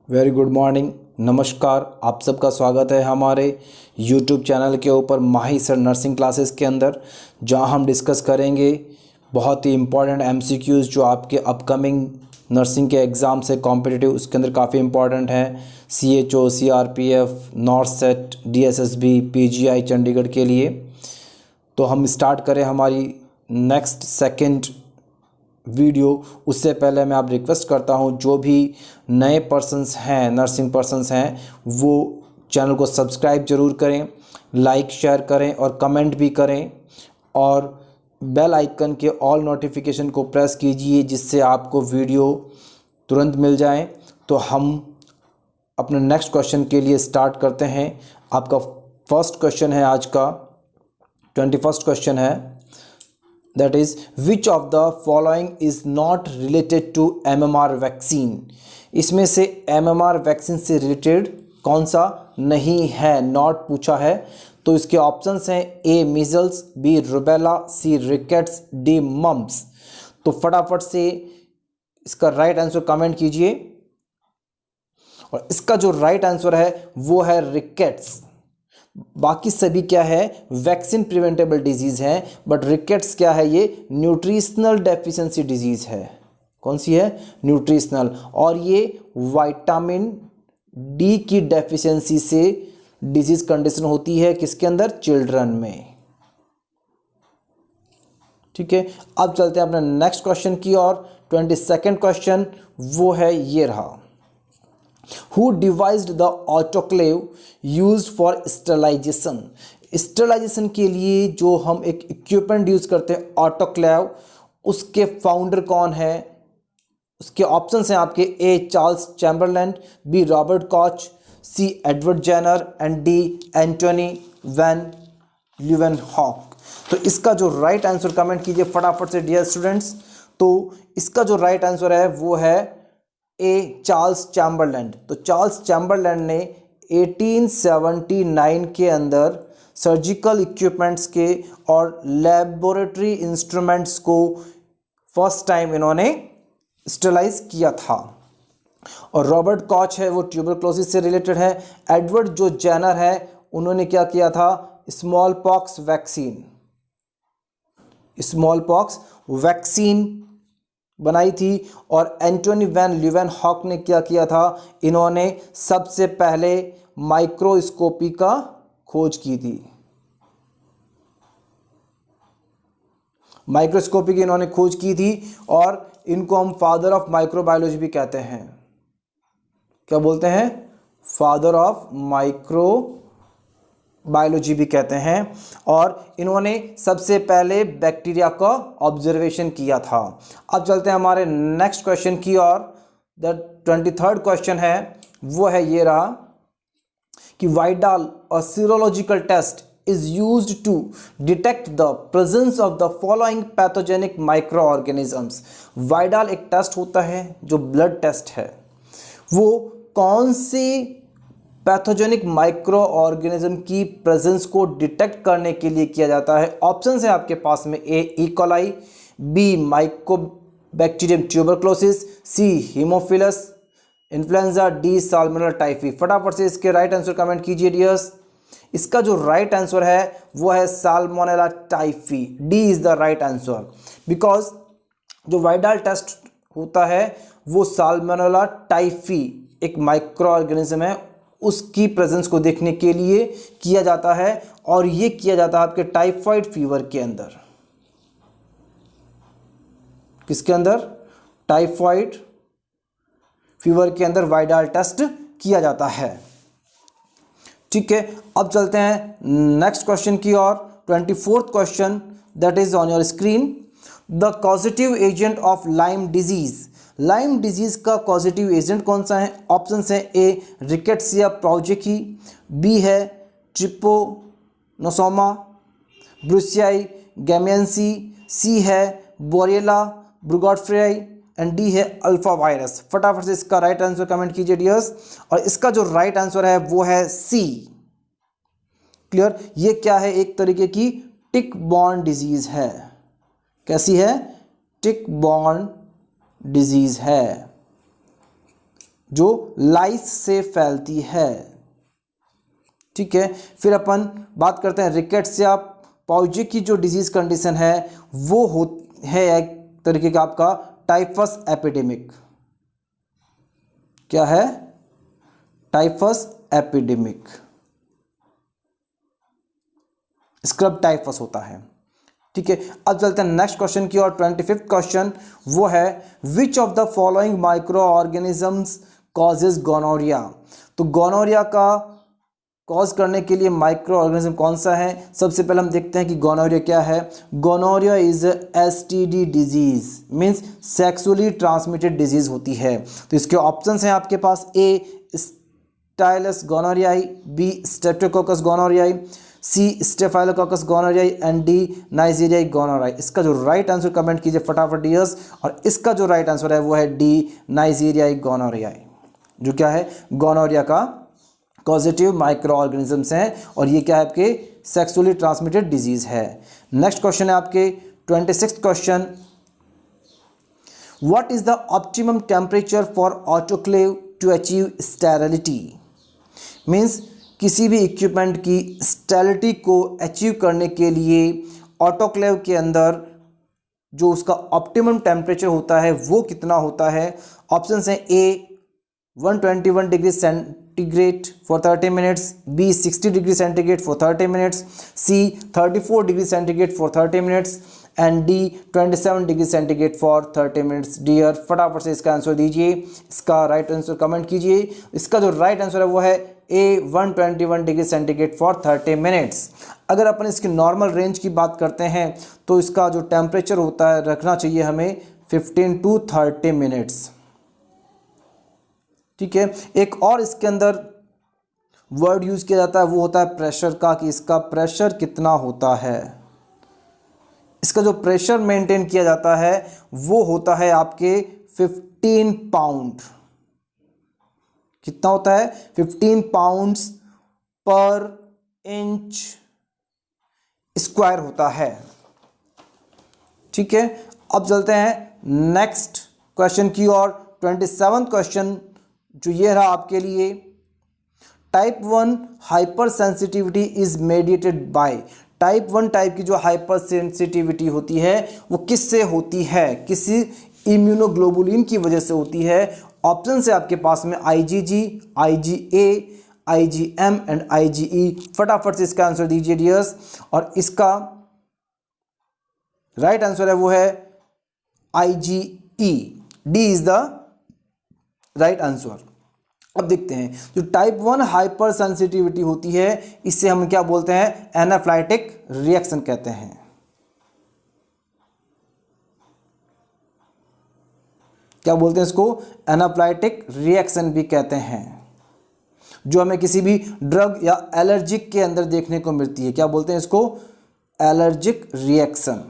Very good morning. नमस्कार, आप सबका स्वागत है हमारे यूट्यूब चैनल के ऊपर माही सर नर्सिंग क्लासेस के अंदर, जहां हम डिस्कस करेंगे बहुत ही इम्पॉर्टेंट एमसीक्यूज़ जो आपके अपकमिंग नर्सिंग के एग्ज़ाम से कॉम्पिटिटिव उसके अंदर काफ़ी इम्पॉर्टेंट है। CHO, CRPF, north set, DSSB, PGI Chandigarh के लिए। तो हम स्टार्ट करें हमारी नेक्स्ट सेकंड वीडियो। उससे पहले मैं आप रिक्वेस्ट करता हूं, जो भी नए पर्सन्स हैं, नर्सिंग पर्सन्स हैं, वो चैनल को सब्सक्राइब जरूर करें, लाइक शेयर करें और कमेंट भी करें, और बेल आइकन के ऑल नोटिफिकेशन को प्रेस कीजिए, जिससे आपको वीडियो तुरंत मिल जाए। तो हम अपने नेक्स्ट क्वेश्चन के लिए स्टार्ट करते हैं। आपका फर्स्ट क्वेश्चन है आज का 21st क्वेश्चन है, that is which of the following is not related to MMR vaccine. इसमें से MMR वैक्सीन से रिलेटेड कौन सा नहीं है, नॉट पूछा है। तो इसके ऑप्शंस हैं A measles, B rubella, C rickets, D mumps. तो फटाफट से इसका राइट आंसर कमेंट कीजिए, और इसका जो राइट आंसर है वो है रिकेट्स। बाकी सभी क्या है, वैक्सीन प्रिवेंटेबल डिजीज है, बट रिकेट्स क्या है, ये न्यूट्रिशनल डेफिशिएंसी डिजीज है। कौन सी है? न्यूट्रिशनल। और ये विटामिन डी की डेफिशिएंसी से डिजीज कंडीशन होती है, किसके अंदर? चिल्ड्रन में। ठीक है, अब चलते हैं अपने नेक्स्ट क्वेश्चन की ओर। 22nd क्वेश्चन वो है, ये रहा। Who devised the autoclave used for sterilization? Sterilisation के लिए जो हम एक इक्विपमेंट यूज करते हैं, ऑटोक्लेव, उसके फाउंडर कौन है? उसके ऑप्शंस हैं आपके A Charles Chamberland, B Robert Koch, C Edward Jenner and D Antonie van Leeuwenhoek. तो इसका जो राइट आंसर कमेंट कीजिए फटाफट से डियर स्टूडेंट्स। तो इसका जो राइट आंसर है वो है A चार्ल्स चैम्बरलैंड। तो चार्ल्स चैम्बरलैंड ने 1879 के अंदर सर्जिकल इक्विपमेंट्स के और लेबोरेटरी इंस्ट्रूमेंट्स को फर्स्ट टाइम इन्होंने स्टेलाइज किया था। और रॉबर्ट कॉच है वो ट्यूबरक्लोसिस से रिलेटेड है। एडवर्ड जो जेनर है उन्होंने क्या किया था? स्मॉल पॉक्स वैक्सीन बनाई थी। और एंटोनी वैन ल्यूवेनहॉक ने क्या किया था? इन्होंने सबसे पहले माइक्रोस्कोपी का खोज की थी। माइक्रोस्कोपी की इन्होंने खोज की थी, और इनको हम फादर ऑफ माइक्रोबायोलॉजी भी कहते हैं। क्या बोलते हैं? फादर ऑफ माइक्रोबायोलॉजी भी कहते हैं। और इन्होंने सबसे पहले बैक्टीरिया का ऑब्जर्वेशन किया था। अब चलते हैं हमारे नेक्स्ट क्वेश्चन की ओर। द 23rd क्वेश्चन है वो है, ये रहा कि वाइडाल और serological test is used to detect the presence of the following pathogenic microorganisms। वाइडाल एक टेस्ट होता है जो ब्लड टेस्ट है, वो कौन सी पैथोजेनिक माइक्रो ऑर्गेनिज्म की प्रेजेंस को डिटेक्ट करने के लिए किया जाता है। ऑप्शंस है आपके पास में A E coli, B Mycobacterium tuberculosis, C Haemophilus influenza, D salmonella typhi. फटाफट से इसके राइट आंसर कमेंट कीजिए डियर्स। इसका जो राइट आंसर है वो है salmonella typhi. D is the right answer, because जो वाइडाल टेस्ट होता है वो साल्मोनेला टाइफी एक माइक्रो ऑर्गेनिज्म है, उसकी प्रेजेंस को देखने के लिए किया जाता है। और ये किया जाता है आपके टाइफाइड फीवर के अंदर। किसके अंदर? टाइफाइड फीवर के अंदर वाइडाल टेस्ट किया जाता है। ठीक है, अब चलते हैं नेक्स्ट क्वेश्चन की ओर। 24th question that is on your screen. The causative agent of Lyme disease. Lyme disease का पॉजिटिव एजेंट कौन सा है? ऑप्शन है A रिकेट्सिया प्रोजेकी, B है ट्रिपोनोसोमा ब्रुसियाई गैमियंसी, C है बोरेला ब्रुगॉडफ्राई एंड D है अल्फा वायरस। फटाफट से इसका राइट आंसर कमेंट कीजिए डियर्स। और इसका जो राइट आंसर है वो है C। क्लियर? ये क्या है? एक तरीके की टिक बॉर्न डिजीज है। कैसी है? टिक बॉर्न डिजीज है। जो लाइस से फैलती है। ठीक है, फिर अपन बात करते हैं रिकेट्स या पाउजे की जो डिजीज कंडीशन है वो है एक तरीके का आपका टाइफस एपिडेमिक। क्या है? टाइफस एपिडेमिक, स्क्रब टाइफस होता है। ठीक है, अब चलते हैं नेक्स्ट क्वेश्चन की और 25th क्वेश्चन वो है which of the following micro organisms causes gonorrhoea. तो गोनोरिया का कॉज करने के लिए माइक्रो ऑर्गेनिज्म कौन सा है? सबसे पहले हम देखते हैं कि गोनोरिया क्या है। Gonorrhoea is STD disease, means sexually transmitted disease होती है। तो इसके ऑप्शंस हैं आपके पास, A stylus gonorrhoeae, B streptococcus gonorrhoeae, C staphylococcus gonorrhoeae and D Neisseria gonorrhoeae. इसका जो राइट आंसर कमेंट कीजिए फटाफट डियर्स, और इसका जो राइट आंसर है वो है डी नाइजीरियाई गोनोरियाई, जो क्या है गोनोरिया का पॉजिटिव माइक्रो ऑर्गेनिजम्स हैं, और ये क्या है आपके सेक्सुअली ट्रांसमिटेड डिजीज है। नेक्स्ट क्वेश्चन है आपके 26th question, what is the optimum temperature for autoclave to achieve sterility. Means किसी भी इक्विपमेंट की स्टेरिलिटी को अचीव करने के लिए ऑटोक्लेव के अंदर जो उसका ऑप्टिमम टेम्परेचर होता है वो कितना होता है। ऑप्शंस हैं, A 121 degree centigrade for 30 minutes, B 60 degree centigrade for 30 minutes, C 34 degree centigrade for 30 minutes and D 27 degree centigrade for 30 minutes. Dear फटाफट से इसका आंसर दीजिए, इसका राइट आंसर कमेंट कीजिए। इसका जो राइट आंसर है वो है ए 121 डिग्री सेंटीग्रेड फॉर 30 मिनट्स। अगर अपन इसकी नॉर्मल रेंज की बात करते हैं तो इसका जो टेम्परेचर होता है रखना चाहिए हमें 15 टू 30 मिनट्स। ठीक है, एक और इसके अंदर वर्ड यूज किया जाता है वो होता है प्रेशर का, कि इसका प्रेशर कितना होता है। इसका जो प्रेशर मेंटेन किया जाता है वो होता है आपके 15 पाउंड। कितना होता है? 15 पाउंड्स पर इंच स्क्वायर होता है। ठीक है, अब चलते हैं नेक्स्ट क्वेश्चन की और 27th क्वेश्चन जो ये रहा आपके लिए, type 1 hyper sensitivity is mediated bye. Type 1 type की जो हाइपर सेंसिटिविटी होती है वो किससे होती है? किसी इम्यूनोग्लोबुलिन की वजह से होती है। ऑप्शन है आपके पास में IgG, IgA, IgM and IgE. फटाफट से इसका आंसर दीजिए डियर्स, और इसका राइट आंसर है वो है IgE. D is the right answer. अब देखते हैं जो टाइप 1 हाइपर सेंसिटिविटी होती है इससे हम क्या बोलते हैं? एनाफ्लाइटिक रिएक्शन कहते हैं। क्या बोलते हैं इसको? एनाफ्लाइटिक रिएक्शन भी कहते हैं, जो हमें किसी भी ड्रग या एलर्जिक के अंदर देखने को मिलती है। क्या बोलते हैं इसको? Allergic reaction.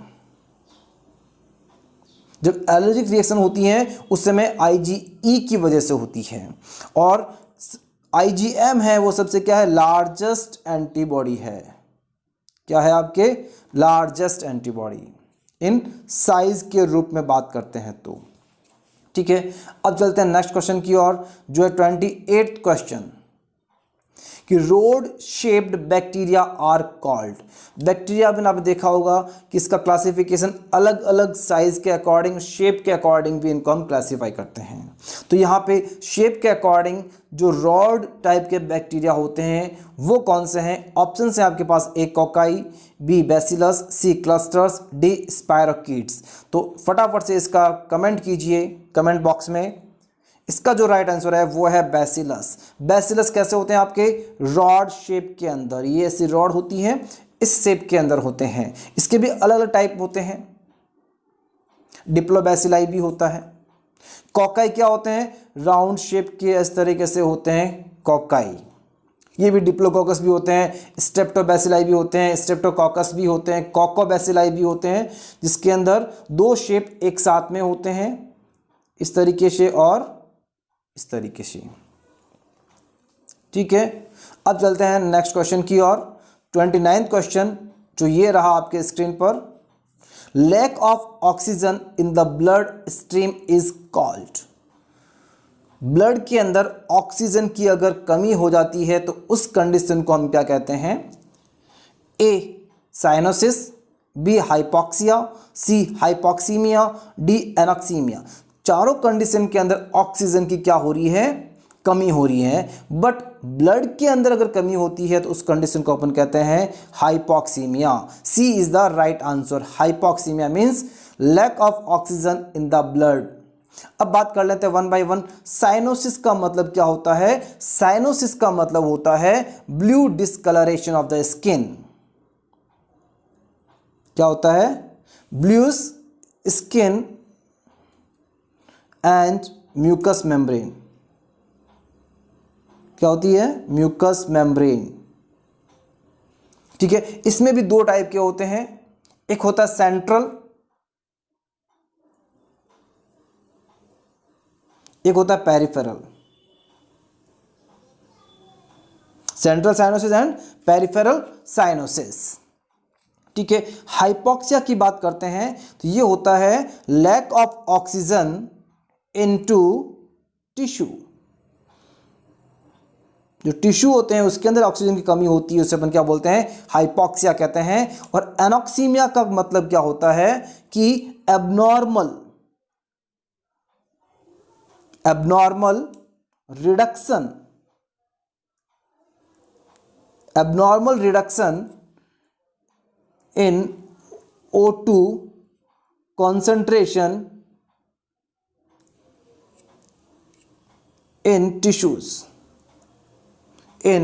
जब एलर्जिक रिएक्शन होती है उस समय आईजीई की वजह से होती है, और आईजीएम है वो सबसे क्या है? लार्जेस्ट एंटीबॉडी है। क्या है आपके? लार्जेस्ट एंटीबॉडी इन साइज के रूप में बात करते हैं तो। ठीक है, अब चलते हैं नेक्स्ट क्वेश्चन की ओर जो है 28th क्वेश्चन, कि rod shaped bacteria are called. Bacteria में आपने देखा होगा कि इसका क्लासिफिकेशन अलग अलग साइज के अकॉर्डिंग, शेप के अकॉर्डिंग भी इनको हम क्लासीफाई करते हैं। तो यहाँ पे शेप के अकॉर्डिंग जो रॉड टाइप के बैक्टीरिया होते हैं वो कौन से हैं? ऑप्शन है आपके पास, ए कोकाई, बी बैसिलस, सी क्लस्टर्स, डी स्पायरोकीट्स। तो फटाफट से इसका कमेंट कीजिए कमेंट बॉक्स में। इसका जो राइट आंसर है वो है बैसिलस। बैसिलस कैसे होते हैं? आपके रॉड शेप के अंदर, ये ऐसी रॉड होती हैं इस शेप के अंदर होते हैं। इसके भी अलग अलग टाइप होते हैं, डिप्लोबैसिलाई भी होता है। कोकाई क्या होते हैं? राउंड शेप के इस तरीके से होते हैं कोकाई। ये भी डिप्लोकोकस भी होते हैं, स्ट्रेप्टोबैसिलाई भी होते हैं, स्ट्रेप्टोकोकस भी होते हैं, कोकोबैसिलाई भी होते हैं, जिसके अंदर दो शेप एक साथ में होते हैं, इस तरीके से और इस तरीके से। ठीक है, अब चलते हैं नेक्स्ट क्वेश्चन की ओर 29th क्वेश्चन जो ये रहा आपके स्क्रीन पर, lack of oxygen in the blood stream is called. Blood के अंदर ऑक्सीजन की अगर कमी हो जाती है तो उस कंडीशन को हम क्या कहते हैं? ए साइनोसिस, बी हाइपॉक्सिया, सी हाइपॉक्सीमिया, डी एनॉक्सीमिया। चारों कंडीशन के अंदर ऑक्सीजन की क्या हो रही है? कमी हो रही है। बट ब्लड के अंदर अगर कमी होती है तो उस कंडीशन को अपन कहते हैं hypoxemia. C is the right answer. Hypoxemia means lack of oxygen in the blood. अब बात कर लेते हैं वन बाय वन। साइनोसिस का मतलब क्या होता है? साइनोसिस का मतलब होता है blue discolouration of the skin. क्या होता है? Blue skin and mucus membrane. क्या होती है? Mucus membrane. ठीक है, इसमें भी दो टाइप के होते हैं। एक होता है सेंट्रल, एक होता है peripheral. Central cyanosis and peripheral cyanosis. ठीक है, हाइपॉक्सिया की बात करते हैं तो ये होता है lack of oxygen into tissue. जो टिश्यू होते हैं उसके अंदर ऑक्सीजन की कमी होती है, उसे अपन क्या बोलते हैं? हाइपॉक्सिया कहते हैं। और एनॉक्सीमिया का मतलब क्या होता है कि abnormal reduction in O2 concentration in tissues in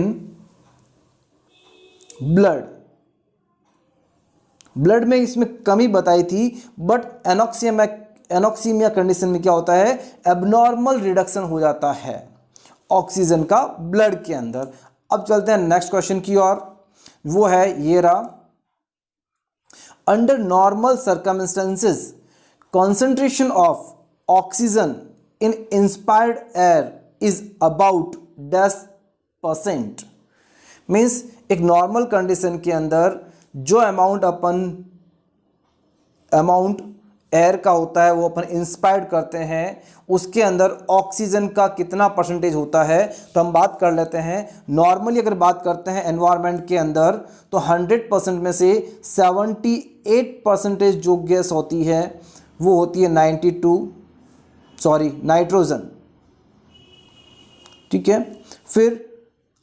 blood में इसमें कमी बताई थी। बट एनॉक्सीमिया कंडीशन में क्या होता है? एबनॉर्मल रिडक्शन हो जाता है ऑक्सीजन का ब्लड के अंदर। अब चलते हैं नेक्स्ट क्वेश्चन की ओर। वो है ये रहा। Under normal circumstances concentration of oxygen in inspired air is about %। Means एक नॉर्मल कंडीशन के अंदर जो अमाउंट एयर का होता है वो अपन इंस्पायर्ड करते हैं, उसके अंदर ऑक्सीजन का कितना परसेंटेज होता है? तो हम बात कर लेते हैं। नॉर्मली अगर बात करते हैं एनवायरनमेंट के अंदर तो 100% में से 78% जो गैस होती है वो होती है नाइट्रोजन। ठीक है, फिर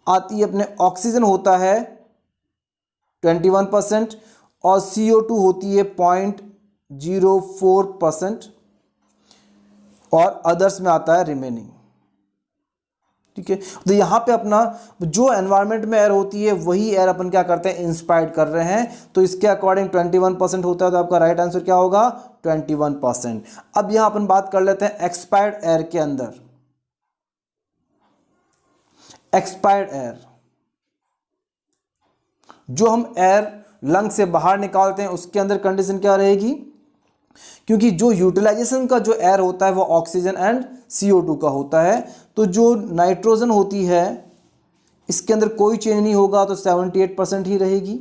आती है अपने ऑक्सीजन होता है 21% और CO2 होती है 0.04% और अदर्स में आता है रिमेनिंग। ठीक है, तो यहां पे अपना जो एनवायरनमेंट में एयर होती है वही एयर अपन क्या करते हैं? इंस्पायर्ड कर रहे हैं। तो इसके अकॉर्डिंग 21% होता है, तो आपका राइट आंसर क्या होगा? 21%। अब यहां अपन बात कर लेते हैं एक्सपायर्ड एयर के अंदर। एक्सपायर्ड एयर, जो हम एयर लंग से बाहर निकालते हैं उसके अंदर कंडीशन क्या रहेगी? क्योंकि जो यूटिलाइजेशन का जो एयर होता है वो ऑक्सीजन एंड CO2 का होता है, तो जो नाइट्रोजन होती है इसके अंदर कोई चेंज नहीं होगा, तो 78% ही रहेगी।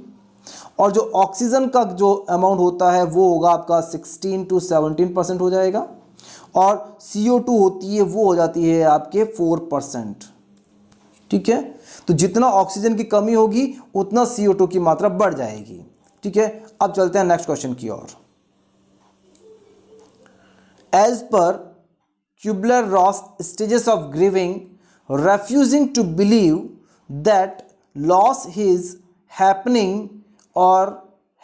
और जो ऑक्सीजन का जो अमाउंट होता है वो होगा आपका 16 to 17% हो जाएगा। और CO2 होती है वो हो जाती है आपके 4%। ठीक है, तो जितना ऑक्सीजन की कमी होगी उतना CO2 की मात्रा बढ़ जाएगी। ठीक है, अब चलते हैं नेक्स्ट क्वेश्चन की ओर। As per Kubler-Ross stages of grieving, refusing to believe that loss is happening or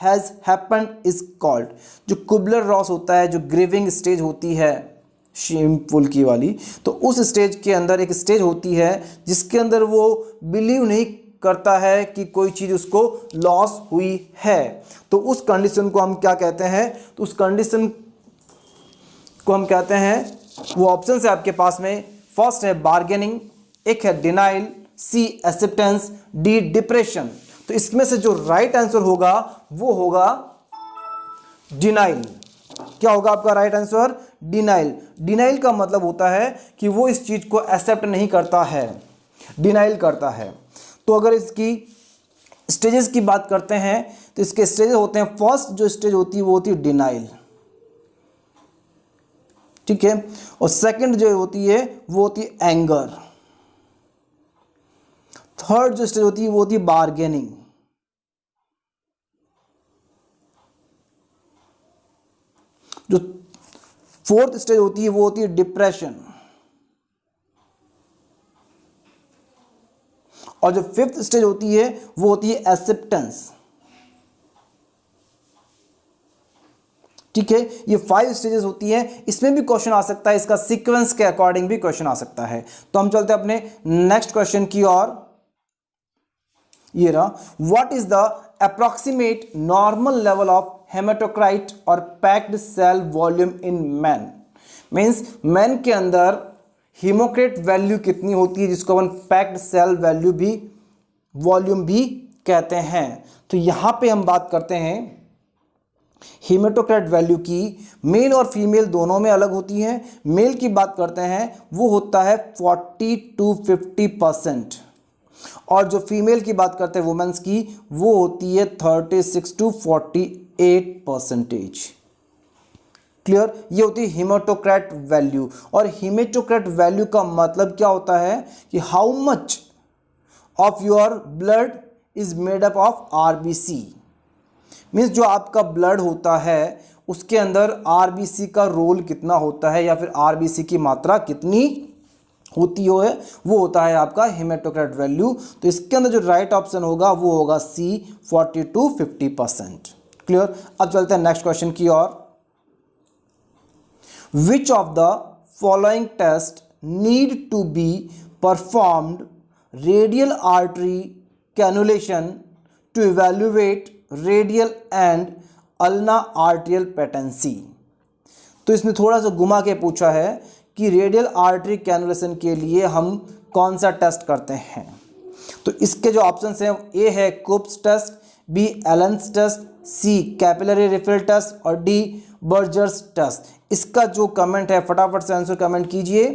has happened is called। जो कुबलर-रॉस होता है, जो ग्रीविंग स्टेज होती है शेमफुल की वाली, तो उस स्टेज के अंदर एक स्टेज होती है जिसके अंदर वो बिलीव नहीं करता है कि कोई चीज़ उसको लॉस हुई है। तो उस कंडीशन को हम क्या कहते हैं? तो उस कंडीशन को हम कहते हैं, वो ऑप्शन है आपके पास में। फर्स्ट है बार्गेनिंग, एक है डिनाइल, सी एक्सेप्टेंस, डी डिप्रेशन। तो इसमें से जो राइट आंसर होगा वो होगा डिनाइल। क्या होगा आपका राइट आंसर? डिनाइल। डिनाइल का मतलब होता है कि वो इस चीज को एक्सेप्ट नहीं करता है, डिनाइल करता है। तो अगर इसकी स्टेजेस की बात करते हैं तो इसके स्टेजेस होते हैं, फर्स्ट जो स्टेज होती है वो होती है डिनाइल। ठीक है। और सेकंड जो होती है वो होती है एंगर। थर्ड जो स्टेज होती है वो होती है बार्गेनिंग। जो फोर्थ स्टेज होती है वो होती है डिप्रेशन। और जो फिफ्थ स्टेज होती है वो होती है एक्सेप्टेंस। ठीक है, ये 5 स्टेजेस होती हैं। इसमें भी क्वेश्चन आ सकता है, इसका सीक्वेंस के अकॉर्डिंग भी क्वेश्चन आ सकता है। तो हम चलते हैं अपने नेक्स्ट क्वेश्चन की ओर। ये रहा, what is the approximate normal level of haematocrit और packed cell volume in man. Means man के अंदर हीमोक्राइट वैल्यू कितनी होती है, जिसको अपन पैक्ड सेल वैल्यू भी वॉल्यूम भी कहते हैं। तो यहां पे हम बात करते हैं हीमेटोक्राइट वैल्यू की। मेल और फीमेल दोनों में अलग होती है। मेल की बात करते हैं वो होता है 40 to 50%, और जो फीमेल की बात करते हैं वुमेन्स की, वो होती है 36 to 48%। क्लियर, ये होती है हीमेटोक्राइट वैल्यू। और हीमेटोक्राइट वैल्यू का मतलब क्या होता है कि how much of your blood is made up of RBC. Means जो आपका ब्लड होता है उसके अंदर आरबीसी का रोल कितना होता है, या फिर आरबीसी की मात्रा कितनी होती है, वो होता है आपका हीमेटोक्राइट वैल्यू। तो इसके अंदर जो राइट ऑप्शन होगा वो होगा सी, 40 to 50%। क्लियर। अब चलते हैं नेक्स्ट क्वेश्चन की ओर। Which of the following tests need to be performed radial artery cannulation to evaluate radial and ulnar arterial patency। तो इसमें थोड़ा सा घुमा के पूछा है कि रेडियल आर्टरी कैनुलेशन के लिए हम कौन सा टेस्ट करते हैं। तो इसके जो ऑप्शंस हैं, ए है कुप्स टेस्ट, बी एलेंस टेस्ट, सी कैपिलरी रिफिल टेस्ट और डी बर्जर्स टेस्ट। इसका जो कमेंट है फटाफट से आंसर कमेंट कीजिए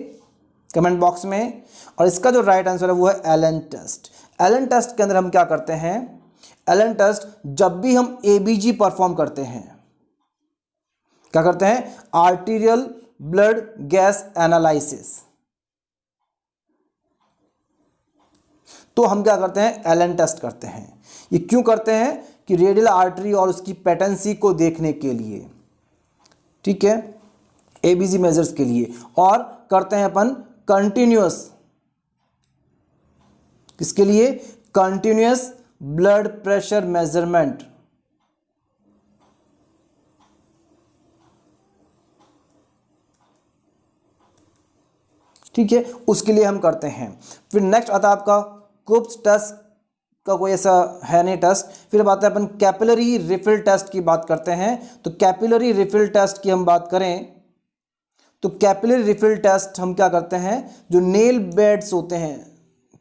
कमेंट बॉक्स में। और इसका जो राइट आंसर है वो है एलन टेस्ट। एलन टेस्ट के अंदर हम क्या करते हैं, एलन टेस्ट जब भी हम एबीजी परफॉर्म करते हैं, क्या करते हैं, आर्टीरियल ब्लड गैस एनालिसिस, तो हम क्या करते हैं, एलन टेस्ट करते हैं। ये क्यों करते हैं कि रेडियल आर्टरी और उसकी पेटेंसी को देखने के लिए, ठीक है, एबीसी मेजर्स के लिए। और करते हैं अपन कंटिन्यूअस, किसके लिए, कंटिन्यूअस ब्लड प्रेशर मेजरमेंट। ठीक है, उसके लिए हम करते हैं। फिर नेक्स्ट आता है आपका कुप्स टेस्ट का कोई ऐसा है नहीं टेस्ट। फिर बात है अपन कैपिलरी रिफिल टेस्ट की बात करते हैं। तो कैपिलरी रिफिल टेस्ट की हम बात करें तो कैपिलरी रिफिल टेस्ट हम क्या करते हैं, जो नेल बेड्स होते हैं,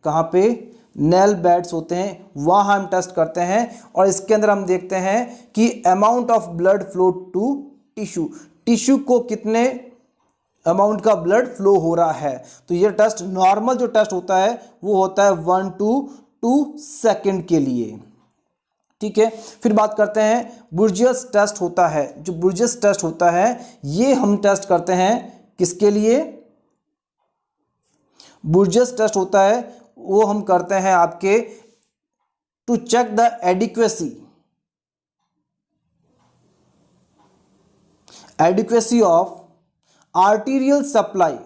कहाँ पे, नेल बेड्स होते हैं, वहाँ हम टेस्ट करते हैं। और इसके अंदर हम देखते हैं कि amount of blood flow to tissue, tissue को कितने अमाउंट का ब्लड फ्लो हो रहा है। तो ये टेस्ट नॉर्मल जो टेस्ट होता है वो होता है 1 to 2 सेकेंड के लिए। ठीक है, फिर बात करते हैं बुर्जियस टेस्ट होता है। जो बुर्जियस टेस्ट होता है ये हम टेस्ट करते हैं किसके लिए, बुर्जियस टेस्ट होता है वो हम करते हैं आपके to check the adequacy of arterial supply,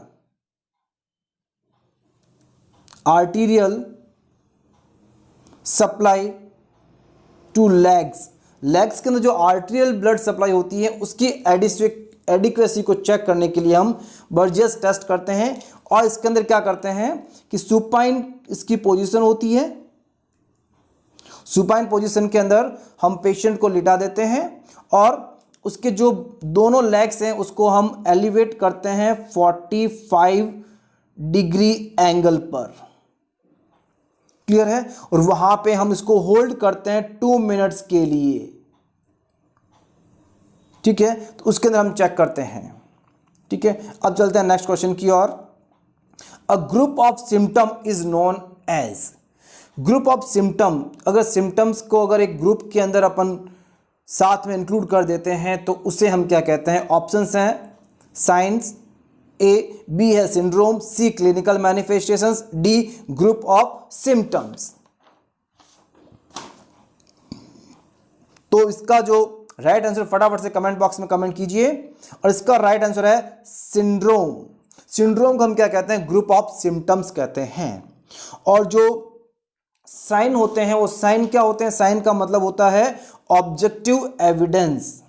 to legs के अंदर जो आर्टीरियल ब्लड सप्लाई होती है उसकी एडिक्वेसी को चेक करने के लिए हम बर्जियस टेस्ट करते हैं। और इसके अंदर क्या करते हैं कि सुपाइन इसकी पोजीशन होती है, सुपाइन पोजीशन के अंदर हम पेशेंट को लिटा देते हैं और उसके जो दोनों लेग्स हैं उसको हम एलिवेट करते हैं 45 डिग्री एंगल पर। क्लियर है, और वहां पे हम इसको होल्ड करते हैं 2 मिनट्स के लिए। ठीक है, तो उसके अंदर हम चेक करते हैं। ठीक है, अब चलते हैं नेक्स्ट क्वेश्चन की ओर। A group of symptom is known as, group of symptom, अगर सिम्टम्स को अगर एक ग्रुप के अंदर अपन साथ में इंक्लूड कर देते हैं तो उसे हम क्या कहते हैं। ऑप्शंस हैं साइंस, ए, बी है syndrome, C clinical manifestations, D group of symptoms. तो इसका जो राइट आंसर फटाफट से कमेंट बॉक्स में कमेंट कीजिए, और इसका राइट आंसर है सिंड्रोम। सिंड्रोम को हम क्या कहते हैं? ग्रुप ऑफ सिम्टम्स कहते हैं। और जो साइन होते हैं वो साइन क्या होते हैं? साइन का मतलब होता है ऑब्जेक्टिव एविडेंस।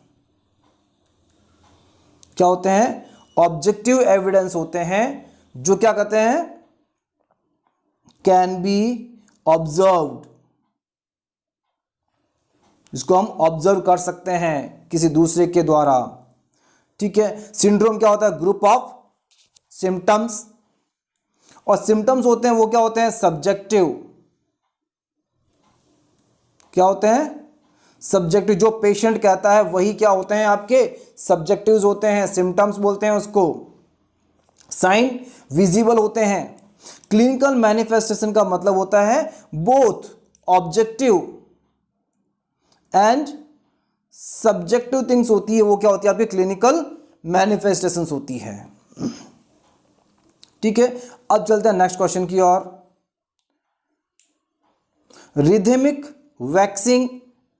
क्या होते हैं? ऑब्जेक्टिव एविडेंस होते हैं जो क्या कहते हैं? कैन बी ऑब्जर्व्ड, इसको हम ऑब्जर्व कर सकते हैं किसी दूसरे के द्वारा। ठीक है। सिंड्रोम क्या होता है? Group of symptoms. और सिम्टम्स होते हैं वो क्या होते हैं? सब्जेक्टिव। क्या होते हैं? सब्जेक्टिव। जो पेशेंट कहता है वही क्या होते हैं? आपके सब्जेक्टिव्स होते हैं, सिम्टम्स बोलते हैं उसको। साइन विजिबल होते हैं। क्लिनिकल मैनिफेस्टेशन का मतलब होता है both objective and subjective things होती है, वो क्या होती है? आपकी क्लिनिकल मैनिफेस्टेशंस होती है। ठीक है। अब चलते हैं नेक्स्ट क्वेश्चन की ओर। Rhythmic waxing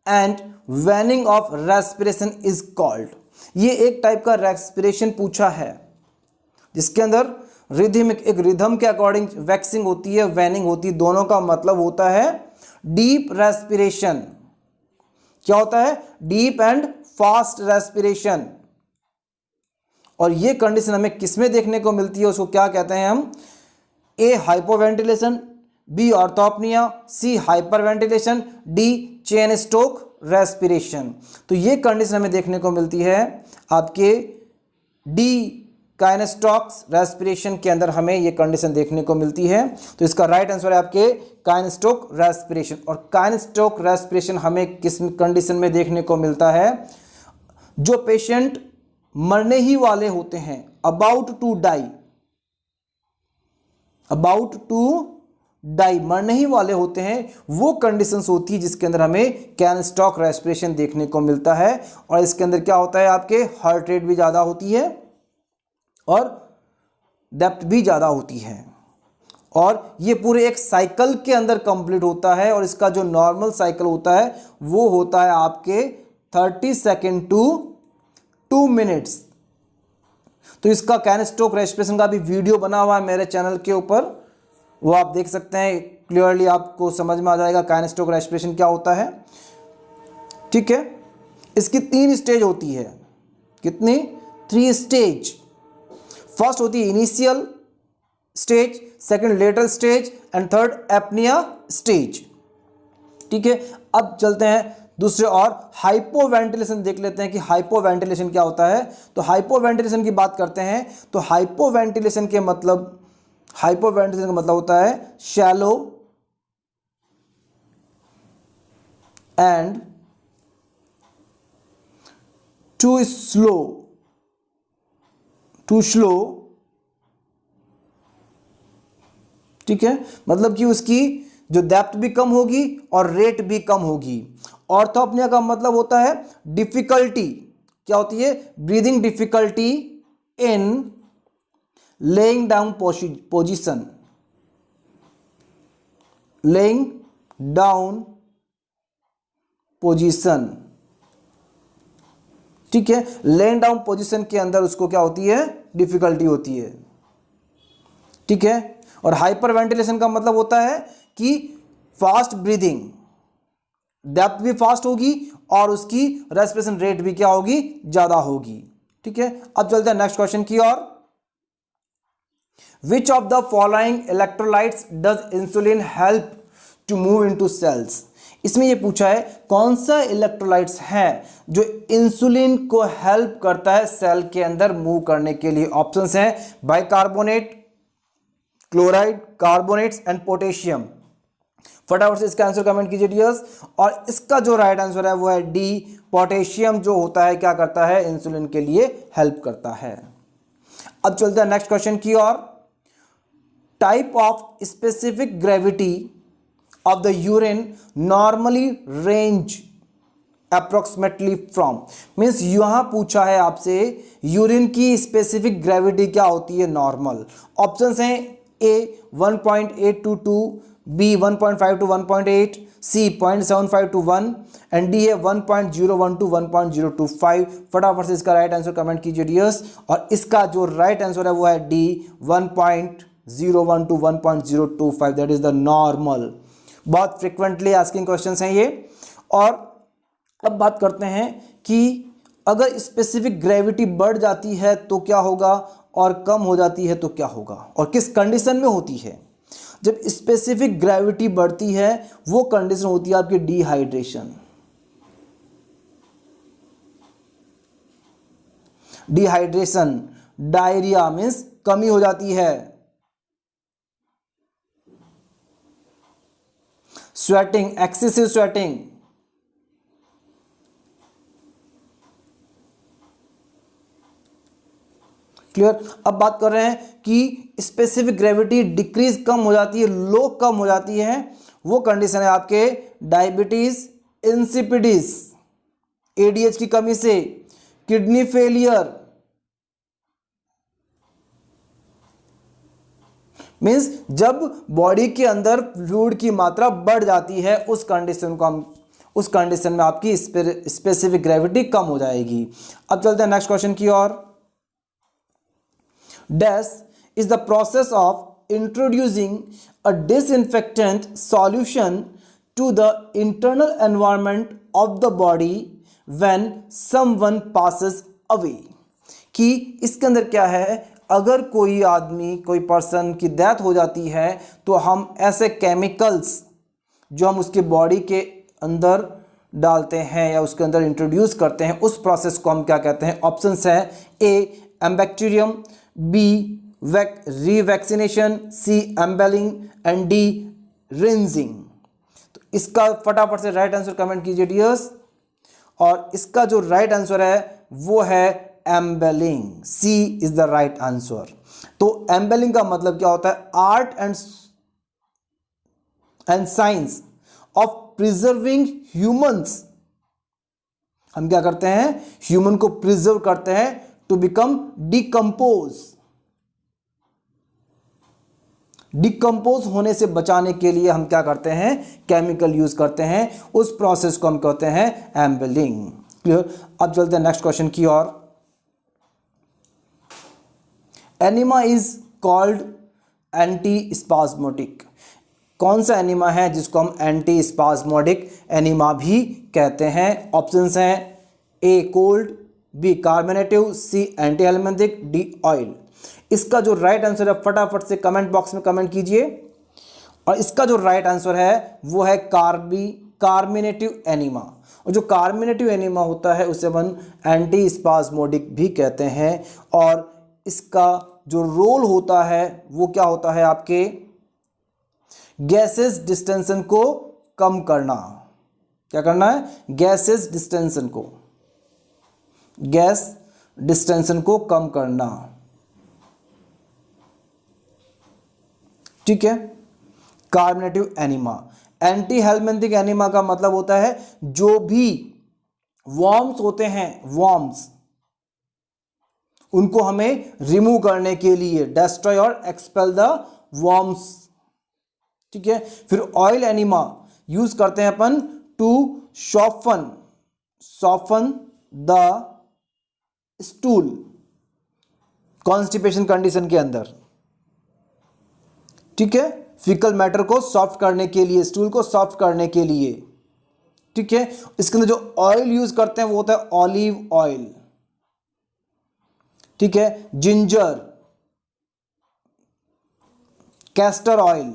and waning of respiration is called. ये एक टाइप का रेस्पिरेशन पूछा है जिसके अंदर रिथमिक, एक रिदम के अकॉर्डिंग वैक्सिंग होती है, वैनिंग होती है। दोनों का मतलब होता है डीप रेस्पिरेशन। क्या होता है? Deep and fast respiration. और ये कंडीशन हमें किसमें देखने को मिलती है? उसको क्या कहते हैं हम? A hypoventilation, B orthopnoea, C hyperventilation, D Cheyne stroke respiration. तो ये कंडीशन हमें देखने को मिलती है आपके डी काइनेस्टॉक्स रेस्पिरेशन के अंदर, हमें ये कंडीशन देखने को मिलती है। तो इसका राइट आंसर है आपके काइनेस्टॉक रेस्पिरेशन। और काइनेस्टॉक रेस्पिरेशन हमें किस कंडीशन में देखने को मिलता है? जो पेशेंट मरने ही वाले होते हैं, about to die, about to die, मरने ही वाले होते हैं, वो कंडीशंस होती है जिसके अंदर हमें काइनेस्टॉक रेस्पिरेशन देखने को मिलता है। और इसके अंदर क्या होता है? आपके हार्ट रेट भी ज़्यादा होती है और डेप्थ भी ज़्यादा होती है। और ये पूरे एक साइकिल के अंदर कंप्लीट होता है। और इसका जो नॉर्मल साइकिल होता है वो होता है आपके 30 सेकेंड टू 2 मिनट्स। तो इसका काइनेस्टॉक रेस्पिरेशन का भी वीडियो बना हुआ है मेरे चैनल के ऊपर, वो आप देख सकते हैं। क्लियरली आपको समझ में आ जाएगा काइनेस्टॉक रेस्पिरेशन क्या होता है। ठीक है। इसकी 3 स्टेज होती है। कितनी? 3 स्टेज। फर्स्ट होती है initial stage, second later stage and third apnoea stage. ठीक है। अब चलते हैं दूसरे और हाइपोवेंटिलेशन देख लेते हैं कि हाइपोवेंटिलेशन क्या होता है। तो हाइपोवेंटिलेशन की बात करते हैं तो हाइपोवेंटिलेशन का मतलब होता है शैलो एंड टू स्लो। ठीक है। मतलब कि उसकी जो डेप्थ भी कम होगी और रेट भी कम होगी। ऑर्थोपनिया का मतलब होता है डिफिकल्टी। क्या होती है? Breathing difficulty in laying down position, laying down position. ठीक है। लेइंग डाउन पोजीशन के अंदर उसको क्या होती है? डिफिकल्टी होती है। ठीक है। और हाइपर वेंटिलेशन का मतलब होता है कि फास्ट ब्रीदिंग, डेप्थ भी फास्ट होगी और उसकी रेस्पिरेशन रेट भी क्या होगी? ज्यादा होगी। ठीक है। अब चलते हैं नेक्स्ट क्वेश्चन की ओर। Which of the following electrolytes does insulin help to move into cells. इसमें यह पूछा है कौन सा इलेक्ट्रोलाइट्स है जो इंसुलिन को हेल्प करता है सेल के अंदर मूव करने के लिए। ऑप्शंस हैं bicarbonate, chloride, carbonates and potassium. फटाफट से इसका आंसर कमेंट कीजिए डियर्स। और इसका जो राइट आंसर है वो है डी, पोटेशियम जो होता है क्या करता है? इंसुलिन के लिए हेल्प करता है। अब चलते हैं नेक्स्ट क्वेश्चन की ओर। Type of specific gravity of the urine normally range approximately from, मीन्स यहां पूछा है आपसे यूरिन की स्पेसिफिक ग्रेविटी क्या होती है, नॉर्मल। ऑप्शंस हैं A 1.8 to 2, B 1.5 to 1.8, C 0.75 to 1 and D है 1.01 to 1.025। फटाफट से इसका राइट आंसर कमेंट कीजिए डियर्स। और इसका जो राइट आंसर है वो है D 1.01 to 1.025, that is the normal. बहुत फ्रिक्वेंटली आस्किंग क्वेश्चंस हैं ये। और अब बात करते हैं कि अगर स्पेसिफिक ग्रेविटी बढ़ जाती है तो क्या होगा और कम हो जाती है तो क्या होगा, और किस कंडीशन में होती है। जब स्पेसिफिक ग्रेविटी बढ़ती है वो कंडीशन होती है आपकी डिहाइड्रेशन। डिहाइड्रेशन, डायरिया मीन्स कमी हो जाती है, स्वेटिंग, एक्सेसिव स्वेटिंग, क्लियर। अब बात कर रहे हैं कि स्पेसिफिक ग्रेविटी डिक्रीज कम हो जाती है, लो कम हो जाती है, वो कंडीशन है आपके डायबिटीज इंसिपिडिस, एडीएच की कमी से, किडनी फेलियर, मींस जब बॉडी के अंदर फ्लूइड की मात्रा बढ़ जाती है उस कंडीशन में आपकी स्पेसिफिक ग्रेविटी कम हो जाएगी। अब चलते हैं नेक्स्ट क्वेश्चन की ओर। Dash is the process of introducing a disinfectant solution to the internal environment of the body when someone passes away। कि इसके अंदर क्या है, अगर कोई आदमी, कोई पर्सन की डेथ हो जाती है तो हम ऐसे केमिकल्स जो हम उसके बॉडी के अंदर डालते हैं या उसके अंदर इंट्रोड्यूस करते हैं, उस प्रोसेस को हम क्या कहते हैं। ऑप्शंस है ए एम्बैक्टीरियम, B रीवैक्सीनेशन, C एम्बेलिंग and D rinsing. तो इसका फटाफट से राइट आंसर कमेंट कीजिए डियर्स। और इसका जो राइट आंसर है वो है एम्बेलिंग, सी इज द राइट आंसर। तो एम्बेलिंग का मतलब क्या होता है, art and science of preserving humans. हम क्या करते हैं, ह्यूमन को प्रिजर्व करते हैं टू बिकम डिकम्पोज होने से बचाने के लिए हम क्या करते हैं, केमिकल यूज करते हैं, उस प्रोसेस को हम कहते हैं एम्बेलिंग। क्लियर। अब चलते हैं नेक्स्ट क्वेश्चन की ओर। Enema is called antispasmodic. कौन सा एनिमा है जिसको हम एंटी स्पाज्मोटिक एनिमा भी कहते हैं। ऑप्शंस हैं A cold, B carbonative, C anti helminthic, D oil. इसका जो राइट आंसर है फटाफट से कमेंट बॉक्स में कमेंट कीजिए। और इसका जो राइट आंसर है वो है कार्मिनेटिव एनिमा। और जो कार्मिनेटिव एनिमा होता है उसे हम एंटी स्पाज्मोटिक भी कहते हैं। और इसका जो रोल होता है वो क्या होता है, आपके गैसेस डिस्टेंशन को कम करना। क्या करना है, गैसेस डिस्टेंशन को, गैस डिस्टेंशन को कम करना। ठीक है। Carbonative enema. Anti helminthic enema का मतलब होता है जो भी वॉर्म्स होते हैं, वॉर्म्स, उनको हमें रिमूव करने के लिए, डेस्ट्रॉय और एक्सपेल द वॉर्म्स। ठीक है। फिर ऑयल एनिमा यूज करते हैं अपन to soften the stool, constipation condition के अंदर। ठीक है। फिकल मैटर को सॉफ्ट करने के लिए, स्टूल को सॉफ्ट करने के लिए। ठीक है। इसके अंदर जो ऑयल यूज करते हैं वो होता है ऑलिव ऑयल। ठीक है। Ginger, castor oil.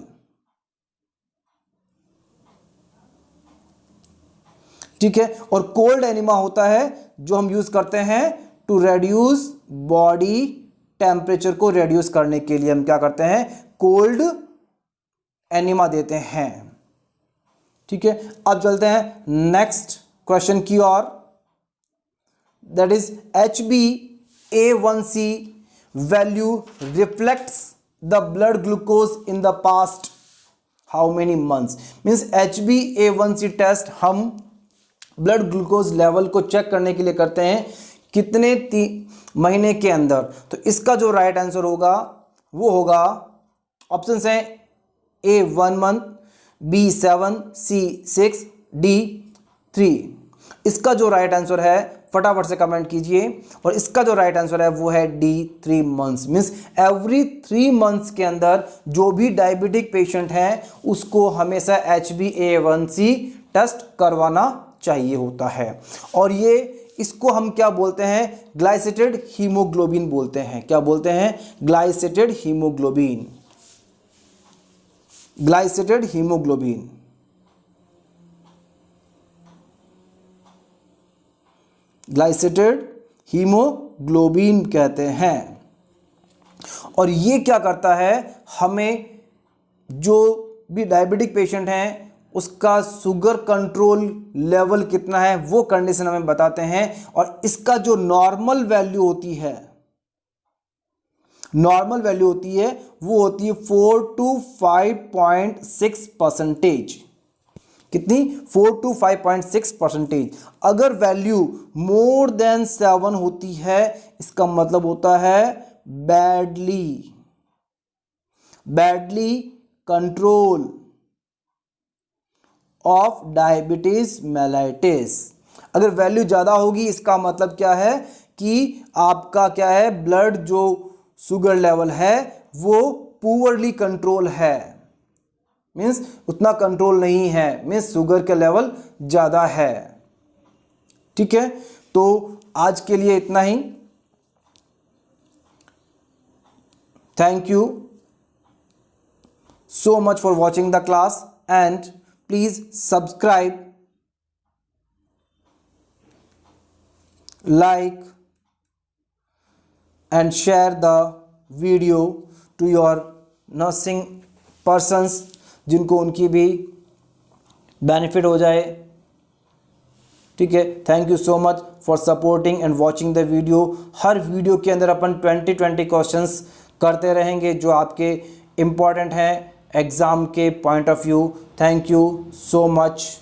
ठीक है। और कोल्ड एनिमा होता है जो हम यूज करते हैं टू रेड्यूस बॉडी टेम्परेचर को रेड्यूस करने के लिए हम क्या करते हैं, कोल्ड एनिमा देते हैं। ठीक है। अब चलते हैं नेक्स्ट क्वेश्चन की ओर। That is HbA1c value reflects the blood glucose in the past how many months. Means HbA1c test हम ब्लड ग्लूकोज लेवल को चेक करने के लिए करते हैं कितने महीने के अंदर। तो इसका जो राइट आंसर होगा वो होगा, ऑप्शन है ए 1 मंथ, बी 7, सी 6, डी 3। इसका जो राइट आंसर है फटाफट से कमेंट कीजिए, और इसका जो राइट आंसर है वो है D 3 months. Means every 3 months के अंदर जो भी डायबिटिक पेशेंट है उसको हमेशा HbA1c टेस्ट करवाना चाहिए होता है। और ये इसको हम क्या बोलते हैं, ग्लाइसेटेड हीमोग्लोबिन बोलते हैं। क्या बोलते हैं, ग्लाइसेटेड हीमोग्लोबिन, ग्लाइसेटेड हीमोग्लोबिन। ग्लाइसेटेड हीमोग्लोबिन कहते हैं। और ये क्या करता है, हमें जो भी डायबिटिक पेशेंट हैं उसका शुगर कंट्रोल लेवल कितना है वो कंडीशन हमें बताते हैं। और इसका जो नॉर्मल वैल्यू होती है, नॉर्मल वैल्यू होती है वो होती है 4 to 5.6%। कितनी, 4 to 5.6%। अगर वैल्यू मोर देन 7 होती है इसका मतलब होता है badly control of diabetes mellitus. अगर वैल्यू ज़्यादा होगी इसका मतलब क्या है कि आपका क्या है, ब्लड जो शुगर लेवल है वो पुअरली कंट्रोल है, मीन्स उतना कंट्रोल नहीं है, मीन्स शुगर का लेवल ज़्यादा है। ठीक है, तो आज के लिए इतना ही। Thank you so much for watching the class, and please subscribe, like and share the video to your nursing persons जिनको उनकी भी बेनिफिट हो जाए। ठीक है, thank you so much for supporting and watching the video. Her video के अंदर अपन 20 questions करते रहेंगे जो आपके इम्पॉर्टेंट हैं एग्ज़ाम के point of view. Thank you so much.